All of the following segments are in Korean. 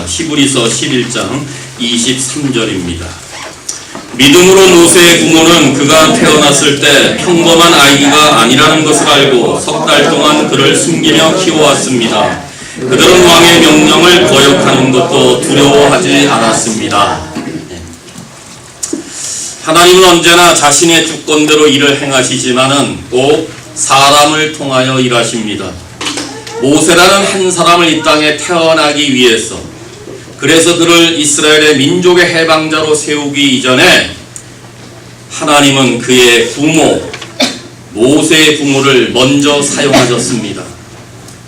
있습니다. 히브리서 11장 23절입니다. 믿음으로 모세의 부모는 그가 태어났을 때 평범한 아이가 아니라는 것을 알고 석 달 동안 그를 숨기며 키워왔습니다. 그들은 왕의 명령을 거역하는 것도 두려워하지 않았습니다. 하나님은 언제나 자신의 주권대로 일을 행하시지만은 꼭 사람을 통하여 일하십니다. 모세라는 한 사람을 이 땅에 태어나기 위해서, 그래서 그를 이스라엘의 민족의 해방자로 세우기 이전에 하나님은 그의 부모, 모세의 부모를 먼저 사용하셨습니다.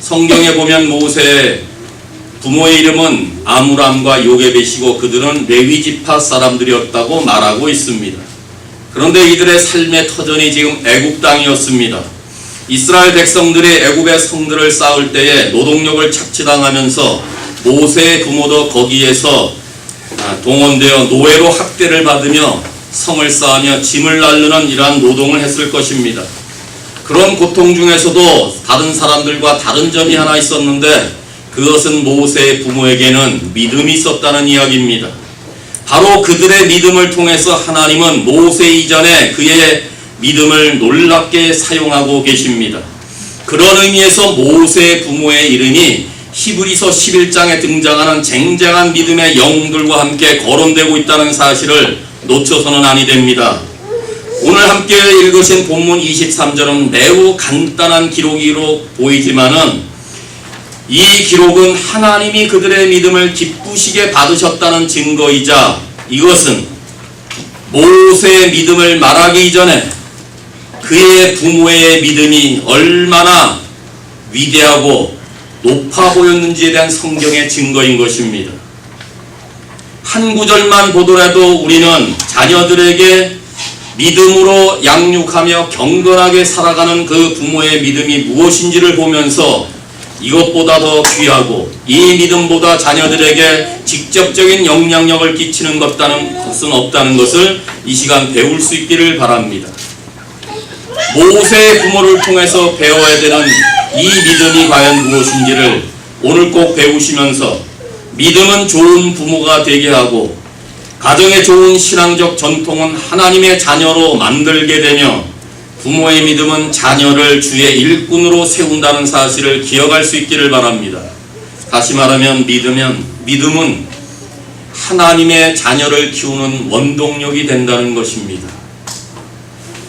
성경에 보면 모세의 부모의 이름은 아므람과 요게벳이고 그들은 레위 지파 사람들이었다고 말하고 있습니다. 그런데 이들의 삶의 터전이 지금 애굽 땅이었습니다. 이스라엘 백성들이 애굽의 성들을 쌓을 때에 노동력을 착취당하면서 모세의 부모도 거기에서 동원되어 노예로 학대를 받으며 성을 쌓으며 짐을 나르는 이러한 노동을 했을 것입니다. 그런 고통 중에서도 다른 사람들과 다른 점이 하나 있었는데 그것은 모세의 부모에게는 믿음이 있었다는 이야기입니다. 바로 그들의 믿음을 통해서 하나님은 모세 이전에 그의 믿음을 놀랍게 사용하고 계십니다. 그런 의미에서 모세의 부모의 이름이 히브리서 11장에 등장하는 쟁쟁한 믿음의 영웅들과 함께 거론되고 있다는 사실을 놓쳐서는 아니 됩니다. 오늘 함께 읽으신 본문 23절은 매우 간단한 기록으로 보이지만은 이 기록은 하나님이 그들의 믿음을 기쁘시게 받으셨다는 증거이자 이것은 모세의 믿음을 말하기 이전에 그의 부모의 믿음이 얼마나 위대하고 높아 보였는지에 대한 성경의 증거인 것입니다. 한 구절만 보더라도 우리는 자녀들에게 믿음으로 양육하며 경건하게 살아가는 그 부모의 믿음이 무엇인지를 보면서 이것보다 더 귀하고 이 믿음보다 자녀들에게 직접적인 영향력을 끼치는 것은 없다는 것을 이 시간 배울 수 있기를 바랍니다. 모세의 부모를 통해서 배워야 되는 이 믿음이 과연 무엇인지를 오늘 꼭 배우시면서 믿음은 좋은 부모가 되게 하고 가정의 좋은 신앙적 전통은 하나님의 자녀로 만들게 되며 부모의 믿음은 자녀를 주의 일꾼으로 세운다는 사실을 기억할 수 있기를 바랍니다. 다시 말하면 믿음은 하나님의 자녀를 키우는 원동력이 된다는 것입니다.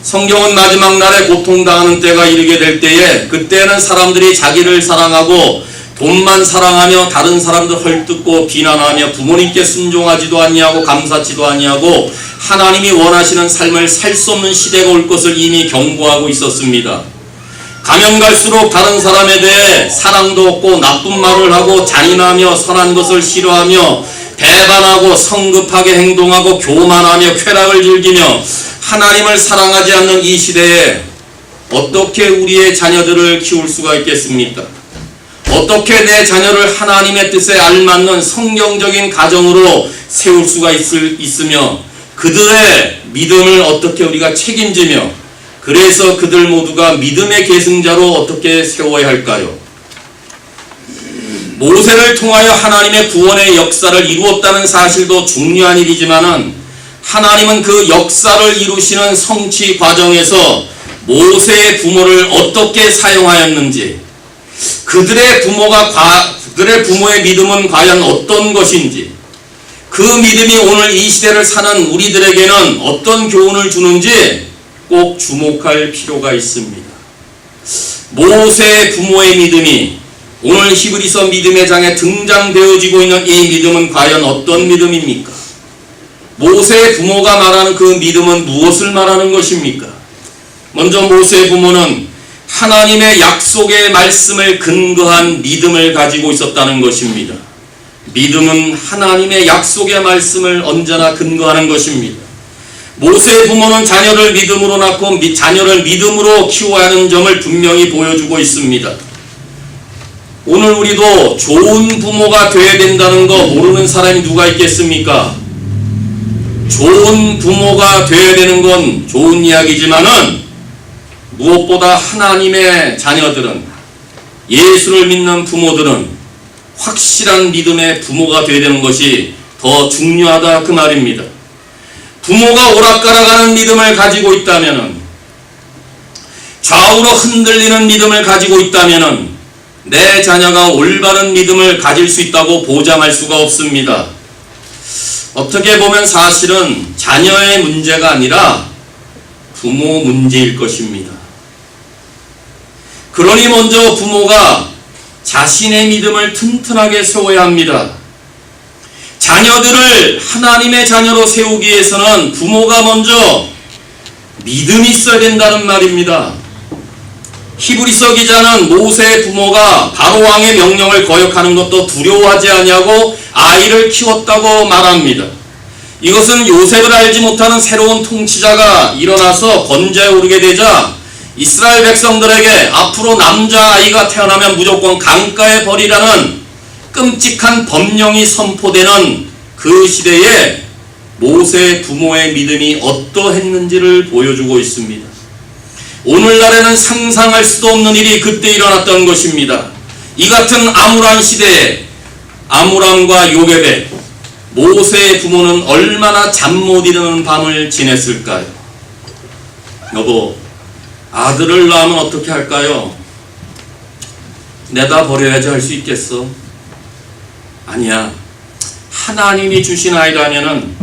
성경은 마지막 날에 고통당하는 때가 이르게 될 때에 그때는 사람들이 자기를 사랑하고 돈만 사랑하며 다른 사람들 헐뜯고 비난하며 부모님께 순종하지도 아니하고 감사치도 아니하고 하나님이 원하시는 삶을 살 수 없는 시대가 올 것을 이미 경고하고 있었습니다. 가면 갈수록 다른 사람에 대해 사랑도 없고 나쁜 말을 하고 잔인하며 선한 것을 싫어하며 배반하고 성급하게 행동하고 교만하며 쾌락을 즐기며 하나님을 사랑하지 않는 이 시대에 어떻게 우리의 자녀들을 키울 수가 있겠습니까? 어떻게 내 자녀를 하나님의 뜻에 알맞는 성경적인 가정으로 세울 수가 있으며 그들의 믿음을 어떻게 우리가 책임지며 그래서 그들 모두가 믿음의 계승자로 어떻게 세워야 할까요? 모세를 통하여 하나님의 구원의 역사를 이루었다는 사실도 중요한 일이지만은 하나님은 그 역사를 이루시는 성취 과정에서 모세의 부모를 어떻게 사용하였는지 그들의 부모의 믿음은 과연 어떤 것인지 그 믿음이 오늘 이 시대를 사는 우리들에게는 어떤 교훈을 주는지 꼭 주목할 필요가 있습니다. 모세의 부모의 믿음이 오늘 히브리서 믿음의 장에 등장되어지고 있는 이 믿음은 과연 어떤 믿음입니까? 모세의 부모가 말하는 그 믿음은 무엇을 말하는 것입니까? 먼저 모세의 부모는 하나님의 약속의 말씀을 근거한 믿음을 가지고 있었다는 것입니다. 믿음은 하나님의 약속의 말씀을 언제나 근거하는 것입니다. 모세의 부모는 자녀를 믿음으로 낳고 자녀를 믿음으로 키워야 하는 점을 분명히 보여주고 있습니다. 오늘 우리도 좋은 부모가 되어야 된다는 거 모르는 사람이 누가 있겠습니까? 좋은 부모가 되어야 되는 건 좋은 이야기지만은 무엇보다 하나님의 자녀들은 예수를 믿는 부모들은 확실한 믿음의 부모가 되어야 되는 것이 더 중요하다 그 말입니다. 부모가 오락가락하는 믿음을 가지고 있다면, 좌우로 흔들리는 믿음을 가지고 있다면 내 자녀가 올바른 믿음을 가질 수 있다고 보장할 수가 없습니다. 어떻게 보면 사실은 자녀의 문제가 아니라 부모 문제일 것입니다. 그러니 먼저 부모가 자신의 믿음을 튼튼하게 세워야 합니다. 자녀들을 하나님의 자녀로 세우기 위해서는 부모가 먼저 믿음이 있어야 된다는 말입니다. 히브리서 기자는 모세의 부모가 바로왕의 명령을 거역하는 것도 두려워하지 아니하고 아이를 키웠다고 말합니다. 이것은 요셉을 알지 못하는 새로운 통치자가 일어나서 권좌에 오르게 되자 이스라엘 백성들에게 앞으로 남자아이가 태어나면 무조건 강가에 버리라는 끔찍한 법령이 선포되는 그 시대에 모세의 부모의 믿음이 어떠했는지를 보여주고 있습니다. 오늘날에는 상상할 수도 없는 일이 그때 일어났던 것입니다. 이 같은 암울한 시대에 아므람과 요게벳, 모세의 부모는 얼마나 잠 못 이루는 밤을 지냈을까요? 여보, 아들을 낳으면 어떻게 할까요? 내다 버려야지 할 수 있겠어? 아니야. 하나님이 주신 아이라면은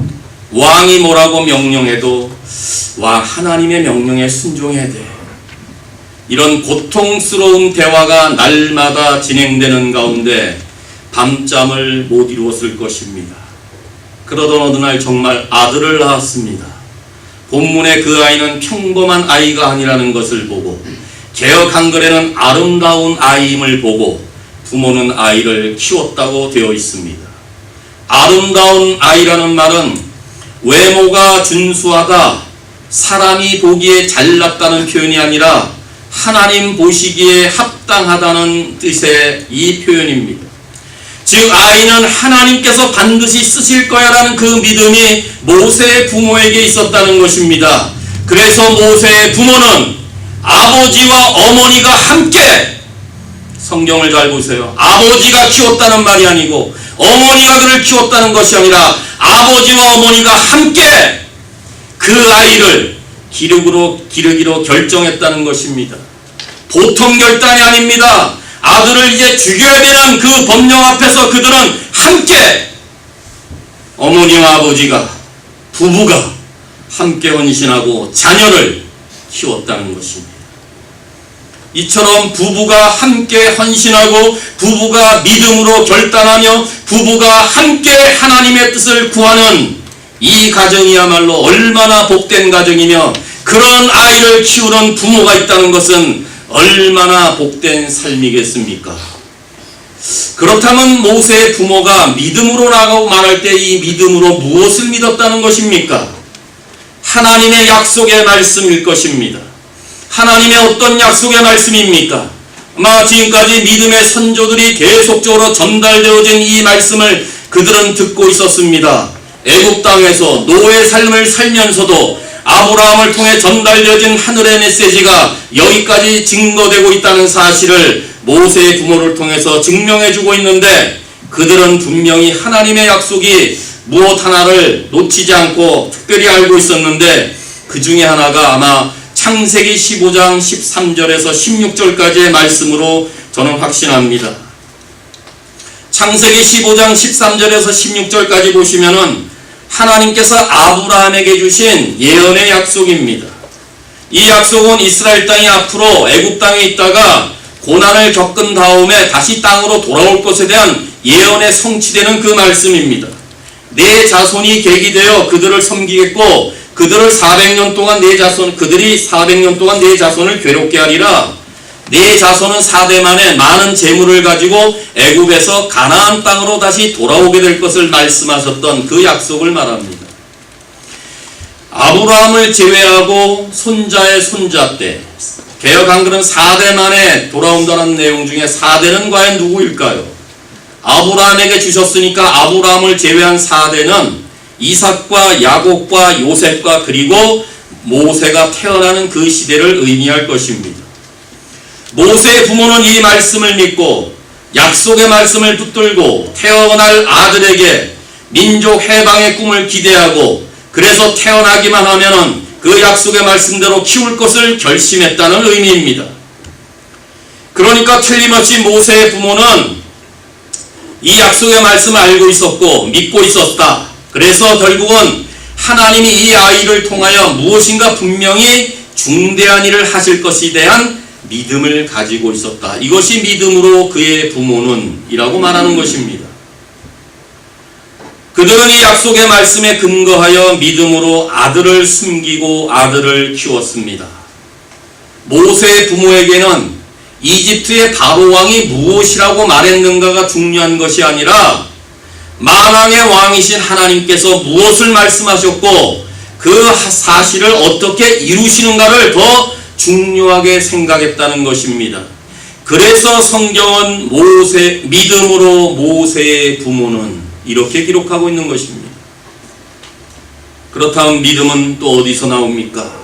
왕이 뭐라고 명령해도 하나님의 명령에 순종해야 돼. 이런 고통스러운 대화가 날마다 진행되는 가운데 밤잠을 못 이루었을 것입니다. 그러던 어느 날 정말 아들을 낳았습니다. 본문의 그 아이는 평범한 아이가 아니라는 것을 보고 개역 한글에는 아름다운 아이임을 보고 부모는 아이를 키웠다고 되어 있습니다. 아름다운 아이라는 말은 외모가 준수하다, 사람이 보기에 잘났다는 표현이 아니라 하나님 보시기에 합당하다는 뜻의 이 표현입니다. 즉 아이는 하나님께서 반드시 쓰실 거야 라는 그 믿음이 모세의 부모에게 있었다는 것입니다. 그래서 모세의 부모는 아버지와 어머니가 함께, 성경을 잘 보세요. 아버지가 키웠다는 말이 아니고 어머니가 그를 키웠다는 것이 아니라 아버지와 어머니가 함께 그 아이를 기르기로 결정했다는 것입니다. 보통 결단이 아닙니다. 아들을 이제 죽여야 되는 그 법령 앞에서 그들은 함께, 어머니와 아버지가, 부부가 함께 헌신하고 자녀를 키웠다는 것입니다. 이처럼 부부가 함께 헌신하고 부부가 믿음으로 결단하며 부부가 함께 하나님의 뜻을 구하는 이 가정이야말로 얼마나 복된 가정이며 그런 아이를 키우는 부모가 있다는 것은 얼마나 복된 삶이겠습니까? 그렇다면 모세의 부모가 믿음으로 나가고 말할 때 이 믿음으로 무엇을 믿었다는 것입니까? 하나님의 약속의 말씀일 것입니다. 하나님의 어떤 약속의 말씀입니까? 아마 지금까지 믿음의 선조들이 계속적으로 전달되어진 이 말씀을 그들은 듣고 있었습니다. 애굽 땅에서 노예 삶을 살면서도 아브라함을 통해 전달되어진 하늘의 메시지가 여기까지 증거되고 있다는 사실을 모세의 부모를 통해서 증명해주고 있는데 그들은 분명히 하나님의 약속이 무엇 하나를 놓치지 않고 특별히 알고 있었는데 그 중에 하나가 아마 창세기 15장 13절에서 16절까지의 말씀으로 저는 확신합니다. 창세기 15장 13절에서 16절까지 보시면은 하나님께서 아브라함에게 주신 예언의 약속입니다. 이 약속은 이스라엘 땅이 앞으로 애굽 땅에 있다가 고난을 겪은 다음에 다시 땅으로 돌아올 것에 대한 예언에 성취되는 그 말씀입니다. 내 자손이 계기 되어 그들을 섬기겠고 그들이 400년 동안 내 자손을 괴롭게 하리라. 내 자손은 4대 만에 많은 재물을 가지고 애굽에서 가나안 땅으로 다시 돌아오게 될 것을 말씀하셨던 그 약속을 말합니다. 아브라함을 제외하고 손자의 손자 때, 개역 한글은 4대 만에 돌아온다는 내용 중에 4대는 과연 누구일까요? 아브라함에게 주셨으니까 아브라함을 제외한 4대는 이삭과 야곱과 요셉과 그리고 모세가 태어나는 그 시대를 의미할 것입니다. 모세의 부모는 이 말씀을 믿고 약속의 말씀을 붙들고 태어날 아들에게 민족 해방의 꿈을 기대하고 그래서 태어나기만 하면은 그 약속의 말씀대로 키울 것을 결심했다는 의미입니다. 그러니까 틀림없이 모세의 부모는 이 약속의 말씀을 알고 있었고 믿고 있었다. 그래서 결국은 하나님이 이 아이를 통하여 무엇인가 분명히 중대한 일을 하실 것에 대한 믿음을 가지고 있었다. 이것이 믿음으로 그의 부모는 이라고 말하는 것입니다. 그들은 이 약속의 말씀에 근거하여 믿음으로 아들을 숨기고 아들을 키웠습니다. 모세의 부모에게는 이집트의 바로 왕이 무엇이라고 말했는가가 중요한 것이 아니라 만왕의 왕이신 하나님께서 무엇을 말씀하셨고 그 사실을 어떻게 이루시는가를 더 중요하게 생각했다는 것입니다. 그래서 성경은 믿음으로 모세의 부모는 이렇게 기록하고 있는 것입니다. 그렇다면 믿음은 또 어디서 나옵니까?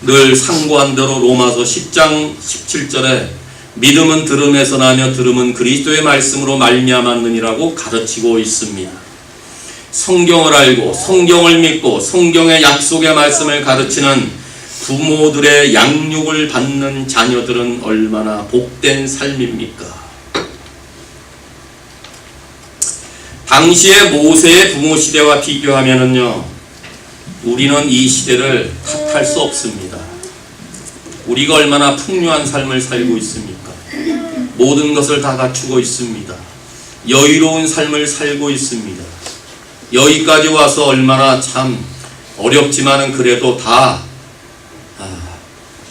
늘 상고한 대로 로마서 10장 17절에 믿음은 들음에서 나며 들음은 그리스도의 말씀으로 말미암았느니라고 가르치고 있습니다. 성경을 알고 성경을 믿고 성경의 약속의 말씀을 가르치는 부모들의 양육을 받는 자녀들은 얼마나 복된 삶입니까? 당시의 모세의 부모 시대와 비교하면은요, 우리는 이 시대를 탓할 수 없습니다. 우리가 얼마나 풍요한 삶을 살고 있습니까? 모든 것을 다 갖추고 있습니다. 여유로운 삶을 살고 있습니다. 여기까지 와서 얼마나 참 어렵지만은 그래도 다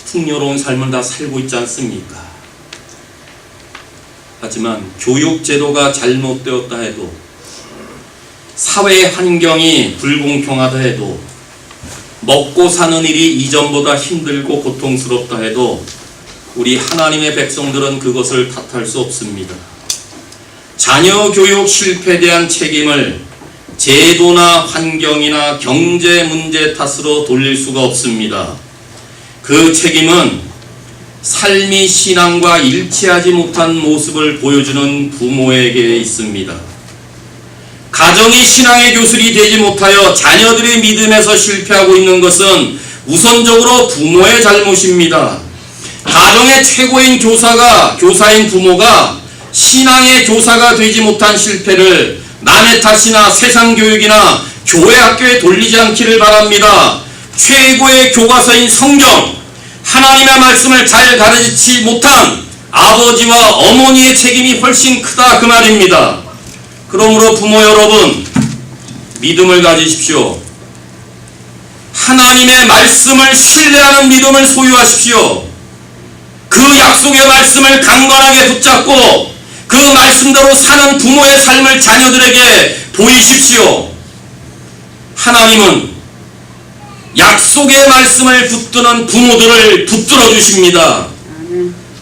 풍요로운 삶을 다 살고 있지 않습니까? 하지만 교육제도가 잘못되었다 해도 사회 환경이 불공평하다 해도 먹고 사는 일이 이전보다 힘들고 고통스럽다 해도 우리 하나님의 백성들은 그것을 탓할 수 없습니다. 자녀 교육 실패에 대한 책임을 제도나 환경이나 경제 문제 탓으로 돌릴 수가 없습니다. 그 책임은 삶이 신앙과 일치하지 못한 모습을 보여주는 부모에게 있습니다. 가정이 신앙의 교술이 되지 못하여 자녀들의 믿음에서 실패하고 있는 것은 우선적으로 부모의 잘못입니다. 가정의 최고인 교사인 부모가 신앙의 교사가 되지 못한 실패를 남의 탓이나 세상 교육이나 교회 학교에 돌리지 않기를 바랍니다. 최고의 교과서인 성경, 하나님의 말씀을 잘 가르치지 못한 아버지와 어머니의 책임이 훨씬 크다 그 말입니다. 그러므로 부모 여러분, 믿음을 가지십시오. 하나님의 말씀을 신뢰하는 믿음을 소유하십시오. 그 약속의 말씀을 강건하게 붙잡고 그 말씀대로 사는 부모의 삶을 자녀들에게 보이십시오. 하나님은 약속의 말씀을 붙드는 부모들을 붙들어 주십니다.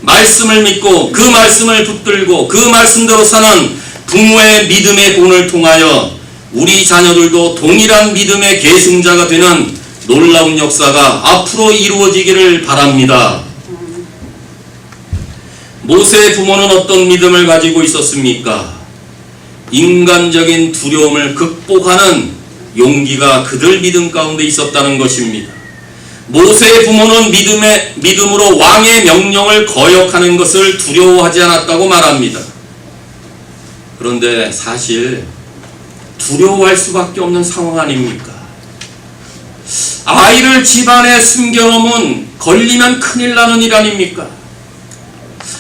말씀을 믿고 그 말씀을 붙들고 그 말씀대로 사는 부모의 믿음의 본을 통하여 우리 자녀들도 동일한 믿음의 계승자가 되는 놀라운 역사가 앞으로 이루어지기를 바랍니다. 모세의 부모는 어떤 믿음을 가지고 있었습니까? 인간적인 두려움을 극복하는 용기가 그들 믿음 가운데 있었다는 것입니다. 모세의 부모는 믿음으로 왕의 명령을 거역하는 것을 두려워하지 않았다고 말합니다. 그런데 사실 두려워할 수밖에 없는 상황 아닙니까? 아이를 집안에 숨겨놓으면 걸리면 큰일 나는 일 아닙니까?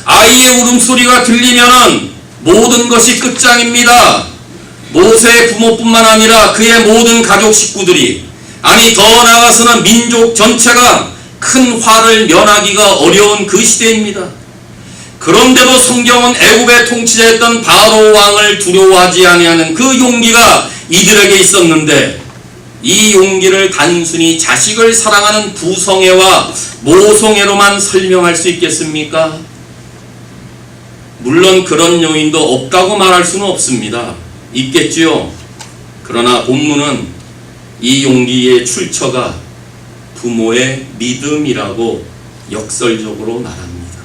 아이의 울음소리가 들리면은 모든 것이 끝장입니다. 모세의 부모뿐만 아니라 그의 모든 가족 식구들이, 아니 더 나아가서는 민족 전체가 큰 화를 면하기가 어려운 그 시대입니다. 그런데도 성경은 애굽의 통치자였던 바로 왕을 두려워하지 아니하는 그 용기가 이들에게 있었는데, 이 용기를 단순히 자식을 사랑하는 부성애와 모성애로만 설명할 수 있겠습니까? 물론 그런 요인도 없다고 말할 수는 없습니다. 있겠지요. 그러나 본문은 이 용기의 출처가 부모의 믿음이라고 역설적으로 말합니다.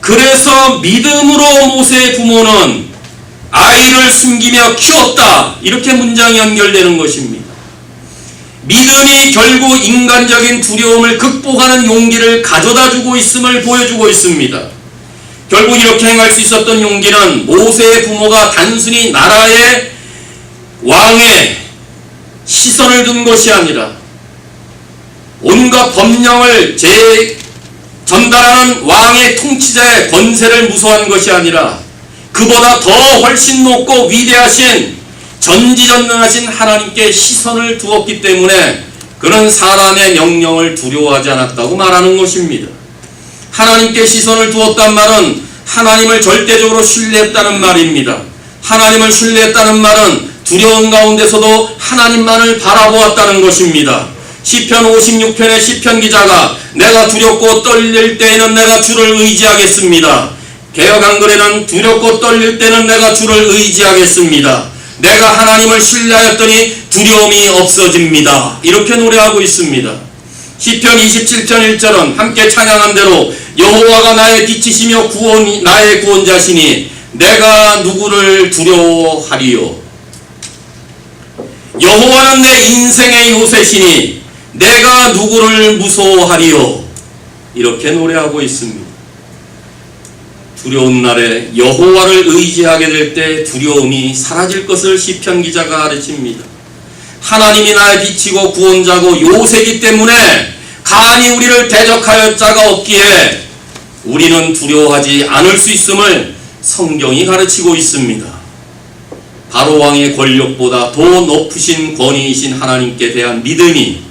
그 그래서 믿음으로 모세의 부모는 아이를 숨기며 키웠다. 이렇게 문장이 연결되는 것입니다. 믿음이 결국 인간적인 두려움을 극복하는 용기를 가져다주고 있음을 보여주고 있습니다. 결국 이렇게 행할 수 있었던 용기는 모세의 부모가 단순히 나라의 왕의 시선을 둔 것이 아니라 온갖 법령을 전달하는 왕의 통치자의 권세를 무서워한 것이 아니라 그보다 더 훨씬 높고 위대하신 전지전능하신 하나님께 시선을 두었기 때문에 그는 사람의 명령을 두려워하지 않았다고 말하는 것입니다. 하나님께 시선을 두었단 말은 하나님을 절대적으로 신뢰했다는 말입니다. 하나님을 신뢰했다는 말은 두려운 가운데서도 하나님만을 바라보았다는 것입니다. 시편 56편의 시편 기자가 내가 두렵고 떨릴 때에는 내가 주를 의지하겠습니다. 개역 한글에는 두렵고 떨릴 때는 내가 주를 의지하겠습니다. 내가 하나님을 신뢰하였더니 두려움이 없어집니다. 이렇게 노래하고 있습니다. 시편 27편 1절은 함께 찬양한 대로 여호와가 나의 빛이시며 나의 구원자시니 내가 누구를 두려워하리요. 여호와는 내 인생의 요새시니 내가 누구를 무서워하리요. 이렇게 노래하고 있습니다. 두려운 날에 여호와를 의지하게 될 때 두려움이 사라질 것을 시편 기자가 가르칩니다. 하나님이 나의 빛이고 구원자고 요새이기 때문에 간이 우리를 대적하여 자가 없기에 우리는 두려워하지 않을 수 있음을 성경이 가르치고 있습니다. 바로왕의 권력보다 더 높으신 권위이신 하나님께 대한 믿음이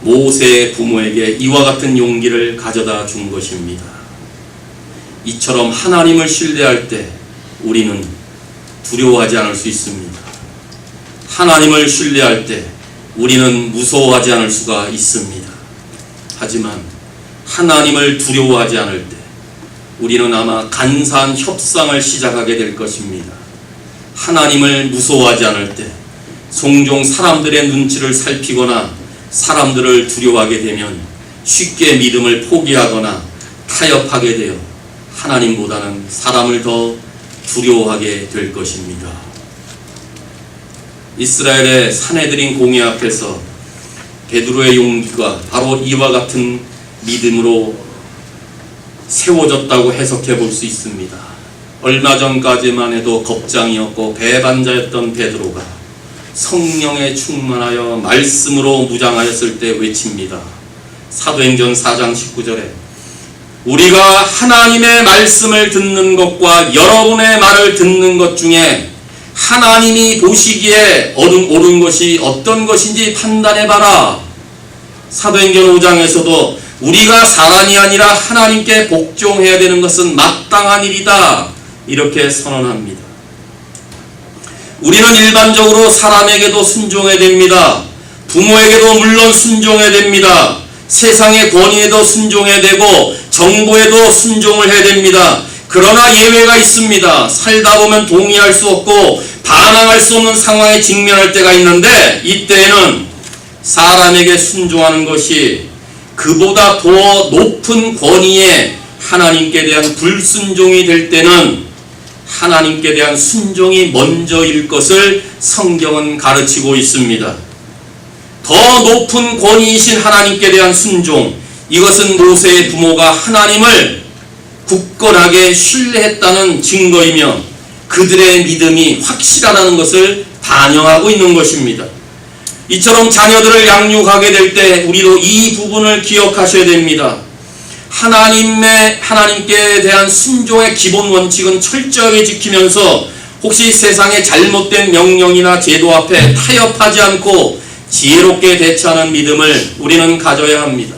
모세의 부모에게 이와 같은 용기를 가져다 준 것입니다. 이처럼 하나님을 신뢰할 때 우리는 두려워하지 않을 수 있습니다. 하나님을 신뢰할 때 우리는 무서워하지 않을 수가 있습니다. 하지만 하나님을 두려워하지 않을 때 우리는 아마 간사한 협상을 시작하게 될 것입니다. 하나님을 무서워하지 않을 때 종종 사람들의 눈치를 살피거나 사람들을 두려워하게 되면 쉽게 믿음을 포기하거나 타협하게 되어 하나님보다는 사람을 더 두려워하게 될 것입니다. 이스라엘의 사내들인 공회 앞에서 베드로의 용기가 바로 이와 같은 믿음으로 세워졌다고 해석해 볼 수 있습니다. 얼마 전까지만 해도 겁장이었고 배반자였던 베드로가 성령에 충만하여 말씀으로 무장하였을 때 외칩니다. 사도행전 4장 19절에 우리가 하나님의 말씀을 듣는 것과 여러분의 말을 듣는 것 중에 하나님이 보시기에 옳은 것이 어떤 것인지 판단해봐라. 사도행전 5장에서도 우리가 사람이 아니라 하나님께 복종해야 되는 것은 마땅한 일이다. 이렇게 선언합니다. 우리는 일반적으로 사람에게도 순종해야 됩니다. 부모에게도 물론 순종해야 됩니다. 세상의 권위에도 순종해야 되고 정부에도 순종을 해야 됩니다. 그러나 예외가 있습니다. 살다 보면 동의할 수 없고 반항할 수 없는 상황에 직면할 때가 있는데 이때에는 사람에게 순종하는 것이 그보다 더 높은 권위에 하나님께 대한 불순종이 될 때는 하나님께 대한 순종이 먼저일 것을 성경은 가르치고 있습니다. 더 높은 권위이신 하나님께 대한 순종, 이것은 모세의 부모가 하나님을 굳건하게 신뢰했다는 증거이며 그들의 믿음이 확실하다는 것을 반영하고 있는 것입니다. 이처럼 자녀들을 양육하게 될 때 우리도 이 부분을 기억하셔야 됩니다. 하나님께 대한 순종의 기본 원칙은 철저하게 지키면서 혹시 세상의 잘못된 명령이나 제도 앞에 타협하지 않고 지혜롭게 대처하는 믿음을 우리는 가져야 합니다.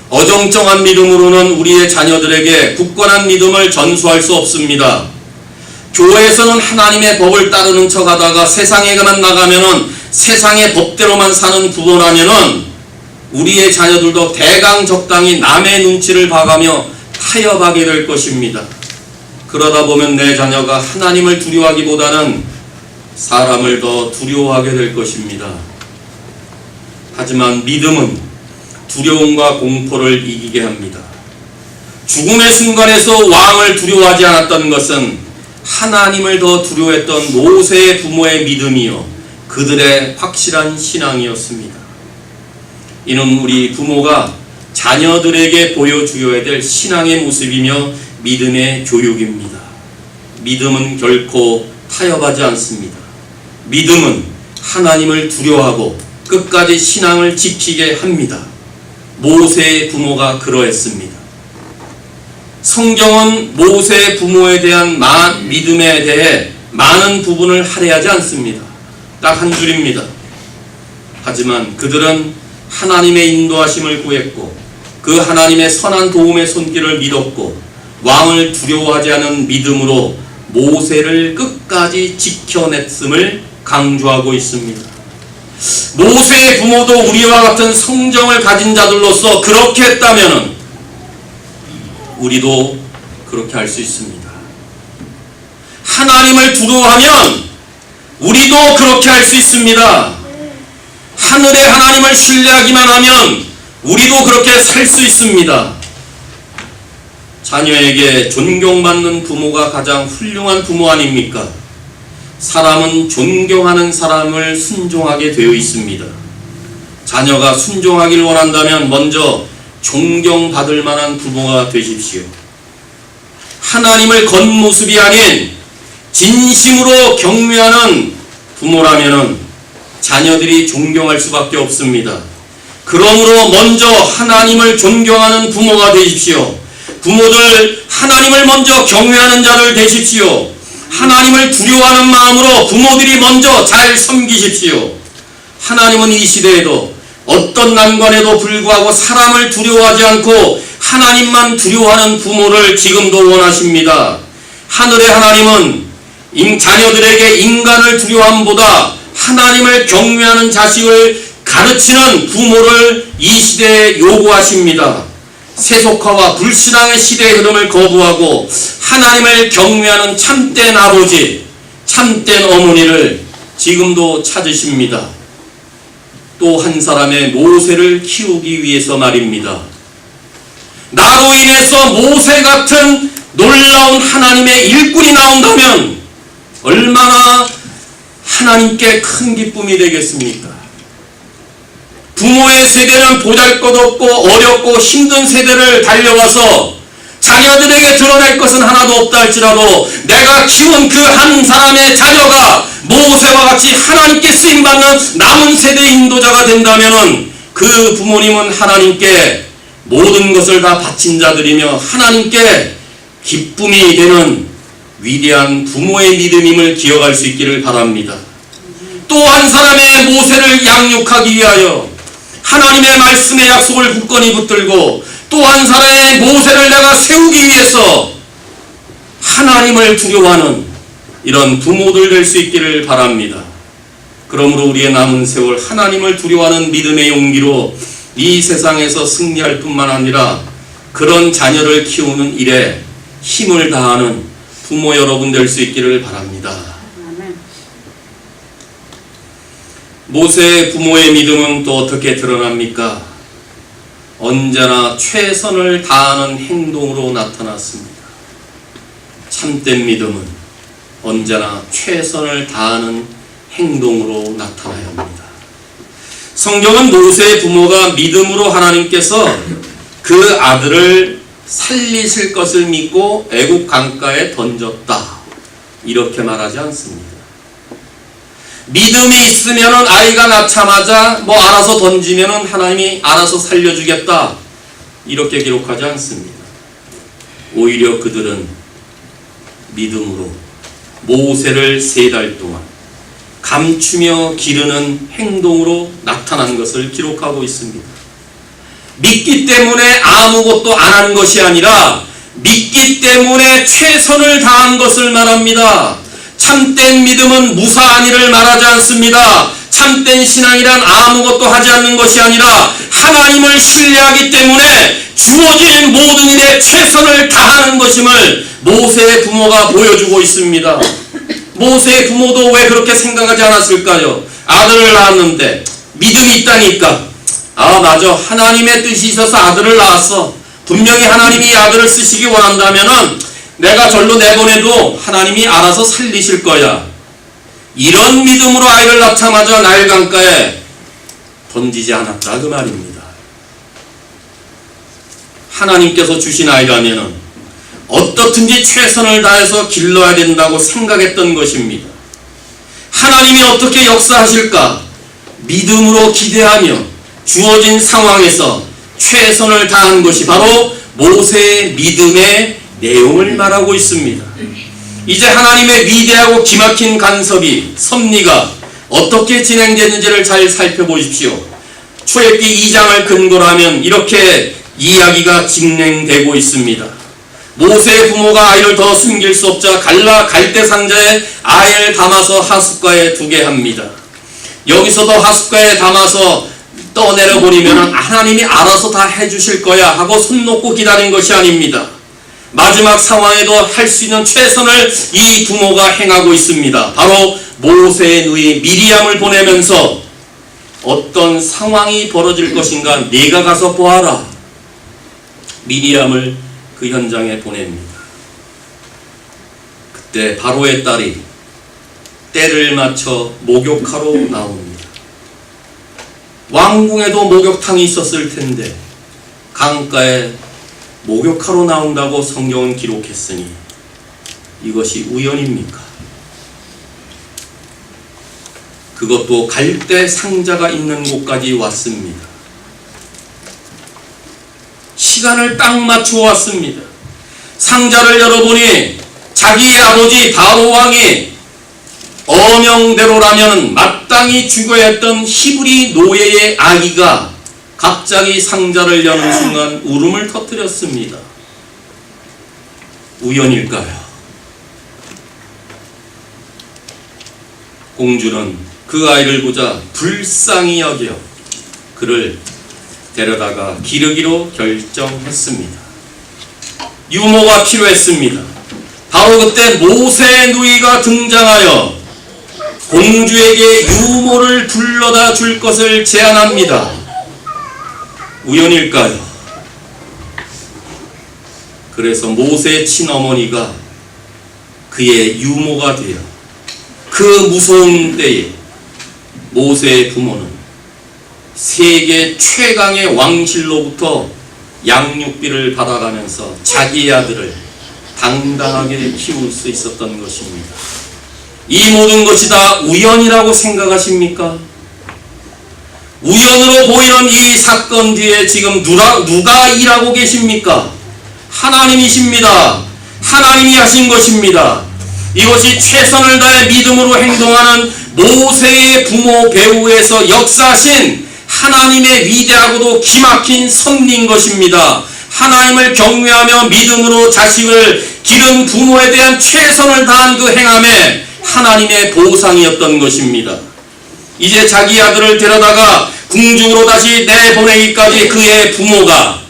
어정쩡한 믿음으로는 우리의 자녀들에게 굳건한 믿음을 전수할 수 없습니다. 교회에서는 하나님의 법을 따르는 척 하다가 세상에만 나가면은 세상의 법대로만 사는 부모라면은 우리의 자녀들도 대강적당히 남의 눈치를 봐가며 타협하게 될 것입니다. 그러다 보면 내 자녀가 하나님을 두려워하기보다는 사람을 더 두려워하게 될 것입니다. 하지만 믿음은 두려움과 공포를 이기게 합니다. 죽음의 순간에서 왕을 두려워하지 않았던 것은 하나님을 더 두려워했던 모세의 부모의 믿음이요 그들의 확실한 신앙이었습니다. 이는 우리 부모가 자녀들에게 보여주어야 될 신앙의 모습이며 믿음의 교육입니다. 믿음은 결코 타협하지 않습니다. 믿음은 하나님을 두려워하고 끝까지 신앙을 지키게 합니다. 모세의 부모가 그러했습니다. 성경은 모세의 부모에 대한 믿음에 대해 많은 부분을 할애하지 않습니다. 딱 한 줄입니다. 하지만 그들은 하나님의 인도하심을 구했고 그 하나님의 선한 도움의 손길을 믿었고 왕을 두려워하지 않은 믿음으로 모세를 끝까지 지켜냈음을 강조하고 있습니다. 모세의 부모도 우리와 같은 성정을 가진 자들로서 그렇게 했다면 우리도 그렇게 할 수 있습니다. 하나님을 두려워하면 우리도 그렇게 할 수 있습니다. 하늘의 하나님을 신뢰하기만 하면 우리도 그렇게 살 수 있습니다. 자녀에게 존경받는 부모가 가장 훌륭한 부모 아닙니까? 사람은 존경하는 사람을 순종하게 되어 있습니다. 자녀가 순종하길 원한다면 먼저 존경받을 만한 부모가 되십시오. 하나님을 겉모습이 아닌 진심으로 경외하는 부모라면 자녀들이 존경할 수밖에 없습니다. 그러므로 먼저 하나님을 존경하는 부모가 되십시오. 부모들 하나님을 먼저 경외하는 자를 되십시오. 하나님을 두려워하는 마음으로 부모들이 먼저 잘 섬기십시오. 하나님은 이 시대에도 어떤 난관에도 불구하고 사람을 두려워하지 않고 하나님만 두려워하는 부모를 지금도 원하십니다. 하늘의 하나님은 자녀들에게 인간을 두려워함보다 하나님을 경외하는 자식을 가르치는 부모를 이 시대에 요구하십니다. 세속화와 불신앙의 시대의 흐름을 거부하고 하나님을 경외하는 참된 아버지, 참된 어머니를 지금도 찾으십니다. 또 한 사람의 모세를 키우기 위해서 말입니다. 나로 인해서 모세 같은 놀라운 하나님의 일꾼이 나온다면 얼마나 하나님께 큰 기쁨이 되겠습니까? 부모의 세대는 보잘것없고 어렵고 힘든 세대를 달려와서 자녀들에게 드러낼 것은 하나도 없다 할지라도 내가 키운 그 한 사람의 자녀가 모세와 같이 하나님께 쓰임받는 남은 세대 인도자가 된다면 그 부모님은 하나님께 모든 것을 다 바친 자들이며 하나님께 기쁨이 되는 위대한 부모의 믿음임을 기억할 수 있기를 바랍니다. 또 한 사람의 모세를 양육하기 위하여 하나님의 말씀의 약속을 굳건히 붙들고 또 한 사람의 모세를 내가 세우기 위해서 하나님을 두려워하는 이런 부모들 될 수 있기를 바랍니다. 그러므로 우리의 남은 세월 하나님을 두려워하는 믿음의 용기로 이 세상에서 승리할 뿐만 아니라 그런 자녀를 키우는 일에 힘을 다하는 부모 여러분 될 수 있기를 바랍니다. 모세의 부모의 믿음은 또 어떻게 드러납니까? 언제나 최선을 다하는 행동으로 나타났습니다. 참된 믿음은 언제나 최선을 다하는 행동으로 나타나야 합니다. 성경은 모세의 부모가 믿음으로 하나님께서 그 아들을 살리실 것을 믿고 애국 강가에 던졌다 이렇게 말하지 않습니다. 믿음이 있으면 아이가 낳자마자 알아서 던지면 하나님이 알아서 살려주겠다 이렇게 기록하지 않습니다. 오히려 그들은 믿음으로 모세를 3달 동안 감추며 기르는 행동으로 나타난 것을 기록하고 있습니다. 믿기 때문에 아무것도 안 한 것이 아니라 믿기 때문에 최선을 다한 것을 말합니다. 참된 믿음은 무사한 일을 말하지 않습니다. 참된 신앙이란 아무것도 하지 않는 것이 아니라 하나님을 신뢰하기 때문에 주어진 모든 일에 최선을 다하는 것임을 모세의 부모가 보여주고 있습니다. 모세의 부모도 왜 그렇게 생각하지 않았을까요? 아들을 낳았는데 믿음이 있다니까 맞아 하나님의 뜻이 있어서 아들을 낳았어 분명히 하나님이 이 아들을 쓰시기 원한다면은 내가 절로 내보내도 하나님이 알아서 살리실 거야. 이런 믿음으로 아이를 낳자마자 나일 강가에 던지지 않았다 그 말입니다. 하나님께서 주신 아이라면은 어떻든지 최선을 다해서 길러야 된다고 생각했던 것입니다. 하나님이 어떻게 역사하실까 믿음으로 기대하며 주어진 상황에서 최선을 다한 것이 바로 모세의 믿음의 내용을 말하고 있습니다. 이제 하나님의 위대하고 기막힌 간섭이 섭리가 어떻게 진행됐는지를 잘 살펴보십시오. 출애굽기 2장을 근거로 하면 이렇게 이야기가 진행되고 있습니다. 모세의 부모가 아이를 더 숨길 수 없자 갈대 상자에 아이를 담아서 하숫가에 두게 합니다. 여기서도 하숫가에 담아서 떠내려 버리면 하나님이 알아서 다 해주실 거야 하고 손 놓고 기다린 것이 아닙니다. 마지막 상황에도 할 수 있는 최선을 이 부모가 행하고 있습니다. 바로 모세의 누이 미리암을 보내면서 어떤 상황이 벌어질 것인가 네가 가서 보아라. 미리암을 그 현장에 보냅니다. 그때 바로의 딸이 때를 맞춰 목욕하러 나옵니다. 왕궁에도 목욕탕이 있었을 텐데 강가에 목욕하러 나온다고 성경은 기록했으니 이것이 우연입니까? 그것도 갈대 상자가 있는 곳까지 왔습니다. 시간을 딱 맞춰 왔습니다. 상자를 열어보니 자기의 아버지 바로 왕이 어명대로라면 마땅히 죽어야 했던 히브리 노예의 아기가 갑자기 상자를 여는 순간 울음을 터뜨렸습니다. 우연일까요? 공주는 그 아이를 보자 불쌍히 여겨 그를 데려다가 기르기로 결정했습니다. 유모가 필요했습니다. 바로 그때 모세의 누이가 등장하여 공주에게 유모를 불러다 줄 것을 제안합니다. 우연일까요? 그래서 모세의 친어머니가 그의 유모가 되어 그 무서운 때에 모세의 부모는 세계 최강의 왕실로부터 양육비를 받아가면서 자기의 아들을 당당하게 키울 수 있었던 것입니다. 이 모든 것이 다 우연이라고 생각하십니까? 우연으로 보이는 이 사건 뒤에 지금 누가 일하고 계십니까? 하나님이십니다. 하나님이 하신 것입니다. 이것이 최선을 다해 믿음으로 행동하는 모세의 부모 배후에서 역사하신 하나님의 위대하고도 기막힌 섭리인 것입니다. 하나님을 경외하며 믿음으로 자식을 기른 부모에 대한 최선을 다한 그 행함에 하나님의 보상이었던 것입니다. 이제 자기 아들을 데려다가 궁중으로 다시 내보내기까지 그의 부모가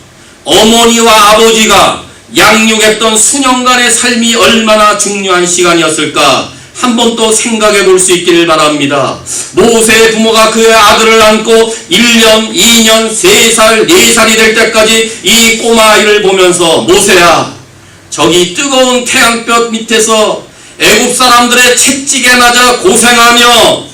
어머니와 아버지가 양육했던 수년간의 삶이 얼마나 중요한 시간이었을까 한번 또 생각해 볼 수 있기를 바랍니다. 모세의 부모가 그의 아들을 안고 1년, 2년, 3살, 4살이 될 때까지 이 꼬마 아이를 보면서 모세야 저기 뜨거운 태양볕 밑에서 애굽 사람들의 채찍에 맞아 고생하며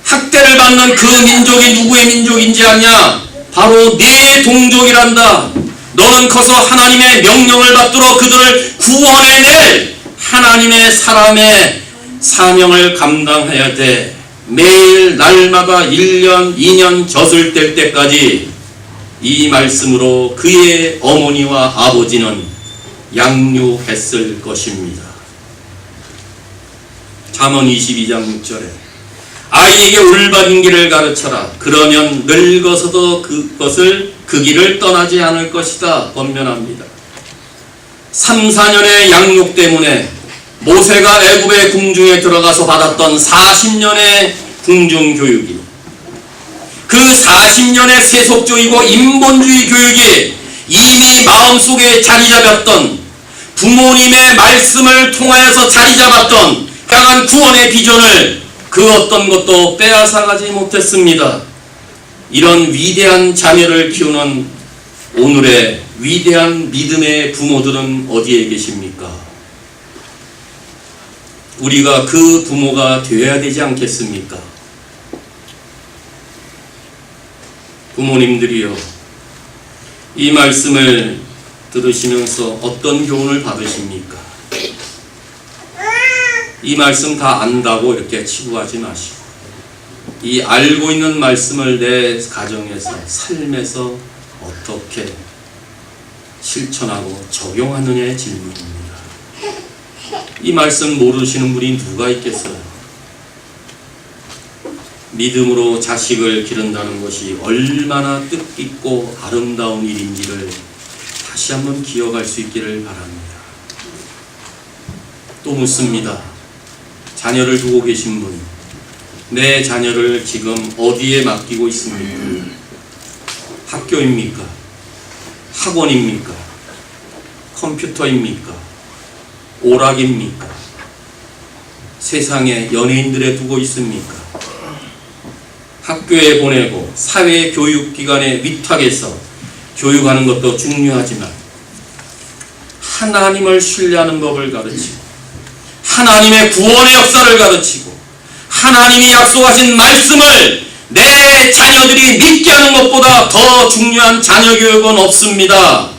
학대를 받는 그 민족이 누구의 민족인지 아냐? 바로 네 동족이란다. 너는 커서 하나님의 명령을 받들어 그들을 구원해낼 하나님의 사람의 사명을 감당해야 돼. 매일 날마다 1년, 2년 젖을 뗄 때까지 이 말씀으로 그의 어머니와 아버지는 양육했을 것입니다. 잠언 22장 6절에 아이에게 올바른 길을 가르쳐라. 그러면 늙어서도 그 길을 떠나지 않을 것이다. 권면합니다. 3, 4년의 양육 때문에 모세가 애굽의 궁중에 들어가서 받았던 40년의 궁중 교육이 그 40년의 세속주의고 인본주의 교육이 이미 마음속에 자리 잡았던 부모님의 말씀을 통하여서 자리 잡았던 향한 구원의 비전을 그 어떤 것도 빼앗아가지 못했습니다. 이런 위대한 자녀를 키우는 오늘의 위대한 믿음의 부모들은 어디에 계십니까? 우리가 그 부모가 되어야 되지 않겠습니까? 부모님들이요, 이 말씀을 들으시면서 어떤 교훈을 받으십니까? 이 말씀 다 안다고 이렇게 치부하지 마시고, 이 알고 있는 말씀을 내 가정에서, 삶에서 어떻게 실천하고 적용하느냐의 질문입니다. 이 말씀 모르시는 분이 누가 있겠어요? 믿음으로 자식을 기른다는 것이 얼마나 뜻깊고 아름다운 일인지를 다시 한번 기억할 수 있기를 바랍니다. 또 묻습니다. 자녀를 두고 계신 분, 내 자녀를 지금 어디에 맡기고 있습니까? 학교입니까? 학원입니까? 컴퓨터입니까? 오락입니까? 세상에 연예인들에 두고 있습니까? 학교에 보내고 사회교육기관에 위탁해서 교육하는 것도 중요하지만 하나님을 신뢰하는 법을 가르치고 하나님의 구원의 역사를 가르치고 하나님이 약속하신 말씀을 내 자녀들이 믿게 하는 것보다 더 중요한 자녀 교육은 없습니다.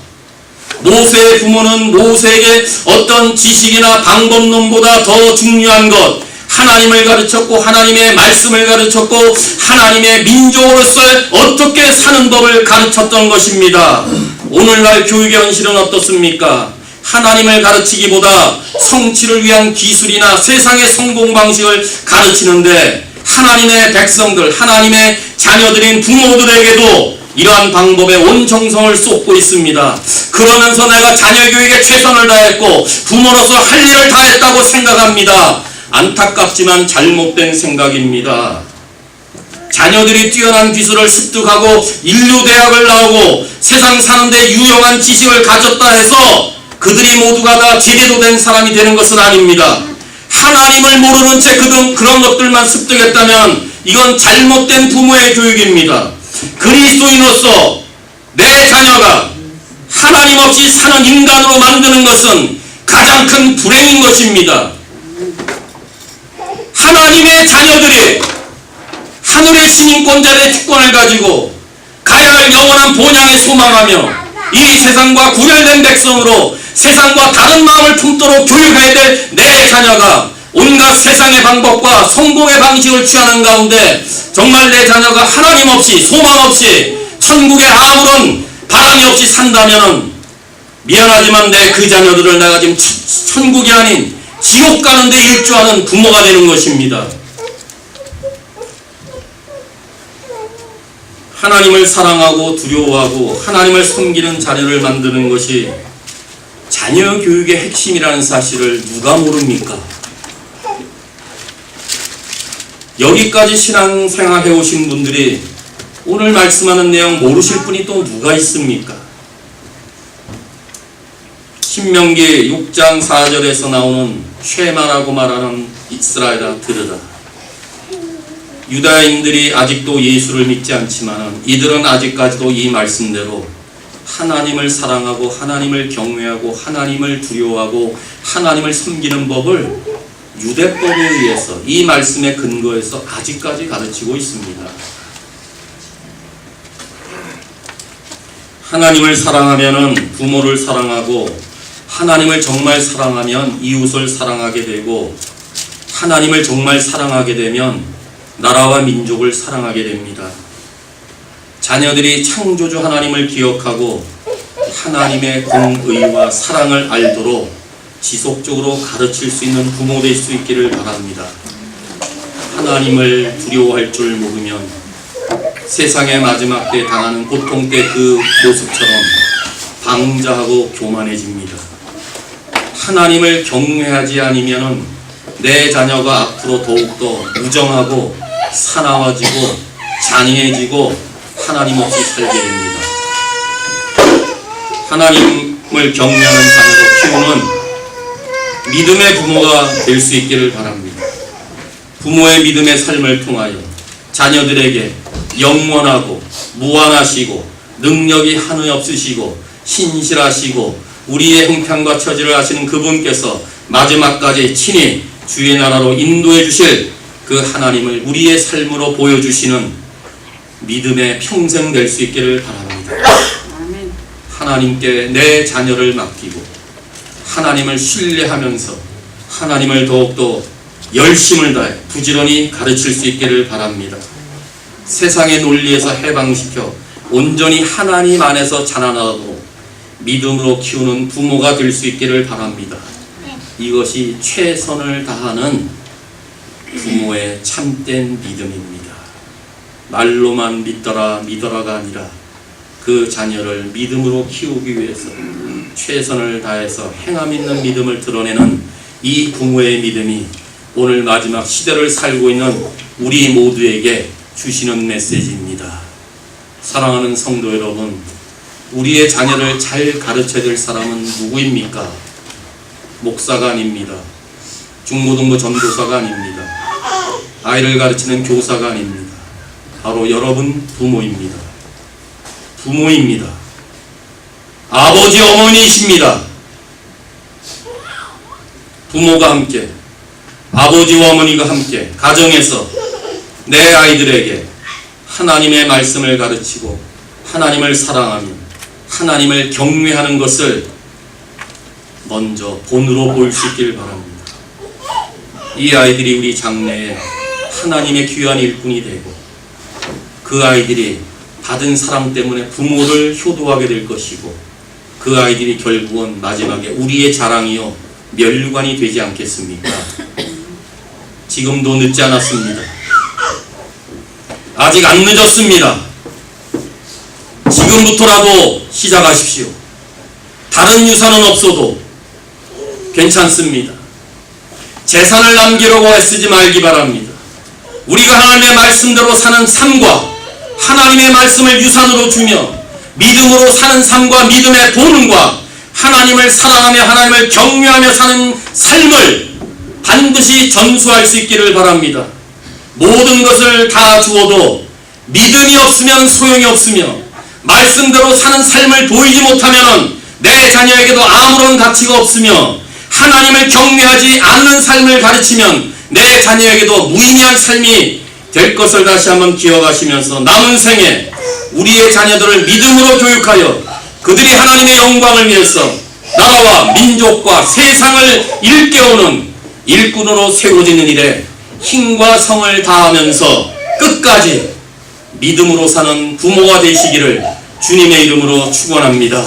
모세의 부모는 모세에게 어떤 지식이나 방법론보다 더 중요한 것, 하나님을 가르쳤고 하나님의 말씀을 가르쳤고 하나님의 민족으로서 어떻게 사는 법을 가르쳤던 것입니다. 오늘날 교육의 현실은 어떻습니까? 하나님을 가르치기보다 성취를 위한 기술이나 세상의 성공 방식을 가르치는데 하나님의 백성들, 하나님의 자녀들인 부모들에게도 이러한 방법에 온 정성을 쏟고 있습니다. 그러면서 내가 자녀 교육에 최선을 다했고 부모로서 할 일을 다했다고 생각합니다. 안타깝지만 잘못된 생각입니다. 자녀들이 뛰어난 기술을 습득하고 인류대학을 나오고 세상 사는데 유용한 지식을 가졌다 해서 그들이 모두가 다 제대로 된 사람이 되는 것은 아닙니다. 하나님을 모르는 채 그런 것들만 습득했다면 이건 잘못된 부모의 교육입니다. 그리스도인으로서 내 자녀가 하나님 없이 사는 인간으로 만드는 것은 가장 큰 불행인 것입니다. 하나님의 자녀들이 하늘의 시민권자의 특권을 가지고 가야 할 영원한 본향에 소망하며 이 세상과 구별된 백성으로 세상과 다른 마음을 품도록 교육해야 될 내 자녀가 온갖 세상의 방법과 성공의 방식을 취하는 가운데 정말 내 자녀가 하나님 없이 소망 없이 천국에 아무런 바람이 없이 산다면 미안하지만 내 그 자녀들을 내가 지금 천국이 아닌 지옥 가는데 일조하는 부모가 되는 것입니다. 하나님을 사랑하고 두려워하고 하나님을 섬기는 자녀를 만드는 것이 자녀 교육의 핵심이라는 사실을 누가 모릅니까? 여기까지 신앙생활 해오신 분들이 오늘 말씀하는 내용 모르실 분이 또 누가 있습니까? 신명기 6장 4절에서 나오는 쉐마라고 말하는 이스라엘아 들으라. 유다인들이 아직도 예수를 믿지 않지만 이들은 아직까지도 이 말씀대로 하나님을 사랑하고 하나님을 경외하고 하나님을 두려워하고 하나님을 섬기는 법을 유대법에 의해서 이 말씀에 근거해서 아직까지 가르치고 있습니다. 하나님을 사랑하면 부모를 사랑하고 하나님을 정말 사랑하면 이웃을 사랑하게 되고 하나님을 정말 사랑하게 되면 나라와 민족을 사랑하게 됩니다. 자녀들이 창조주 하나님을 기억하고 하나님의 공의와 사랑을 알도록 지속적으로 가르칠 수 있는 부모 될 수 있기를 바랍니다. 하나님을 두려워할 줄 모르면 세상의 마지막 때 당하는 고통 때 그 모습처럼 방자하고 교만해집니다. 하나님을 경외하지 않으면 내 자녀가 앞으로 더욱더 무정하고 사나워지고 잔인해지고 하나님 없이 살게 됩니다. 하나님을 경외하는 자녀로 키우는 믿음의 부모가 될 수 있기를 바랍니다. 부모의 믿음의 삶을 통하여 자녀들에게 영원하고 무한하시고 능력이 한이 없으시고 신실하시고 우리의 형편과 처지를 아시는 그분께서 마지막까지 친히 주의 나라로 인도해 주실 그 하나님을 우리의 삶으로 보여주시는 믿음의 평생 될 수 있기를 바랍니다. 하나님께 내 자녀를 맡기고 하나님을 신뢰하면서 하나님을 더욱더 열심을 다해 부지런히 가르칠 수 있기를 바랍니다. 세상의 논리에서 해방시켜 온전히 하나님 안에서 자라나도록 믿음으로 키우는 부모가 될 수 있기를 바랍니다. 이것이 최선을 다하는 부모의 참된 믿음입니다. 말로만 믿어라가 아니라 그 자녀를 믿음으로 키우기 위해서 최선을 다해서 행함 있는 믿음을 드러내는 이 부모의 믿음이 오늘 마지막 시대를 살고 있는 우리 모두에게 주시는 메시지입니다. 사랑하는 성도 여러분, 우리의 자녀를 잘 가르쳐야 될 사람은 누구입니까? 목사가 아닙니다. 중고등부 전도사가 아닙니다. 아이를 가르치는 교사가 아닙니다. 바로 여러분 부모입니다. 부모입니다. 아버지 어머니이십니다. 부모가 함께 아버지와 어머니가 함께 가정에서 내 아이들에게 하나님의 말씀을 가르치고 하나님을 사랑하며 하나님을 경외하는 것을 먼저 본으로 보일 수 있기를 바랍니다. 이 아이들이 우리 장래에 하나님의 귀한 일꾼이 되고 그 아이들이 받은 사랑 때문에 부모를 효도하게 될 것이고 그 아이들이 결국은 마지막에 우리의 자랑이요 멸관이 되지 않겠습니까? 지금도 늦지 않았습니다. 아직 안 늦었습니다. 지금부터라도 시작하십시오. 다른 유산은 없어도 괜찮습니다. 재산을 남기려고 애쓰지 말기 바랍니다. 우리가 하나님의 말씀대로 사는 삶과 하나님의 말씀을 유산으로 주며 믿음으로 사는 삶과 믿음의 본능과 하나님을 사랑하며 하나님을 경외하며 사는 삶을 반드시 전수할 수 있기를 바랍니다. 모든 것을 다 주어도 믿음이 없으면 소용이 없으며 말씀대로 사는 삶을 보이지 못하면 내 자녀에게도 아무런 가치가 없으며 하나님을 경외하지 않는 삶을 가르치면 내 자녀에게도 무의미한 삶이 될 것을 다시 한번 기억하시면서 남은 생에 우리의 자녀들을 믿음으로 교육하여 그들이 하나님의 영광을 위해서 나라와 민족과 세상을 일깨우는 일꾼으로 세워지는 일에 힘과 성을 다하면서 끝까지 믿음으로 사는 부모가 되시기를 주님의 이름으로 축원합니다.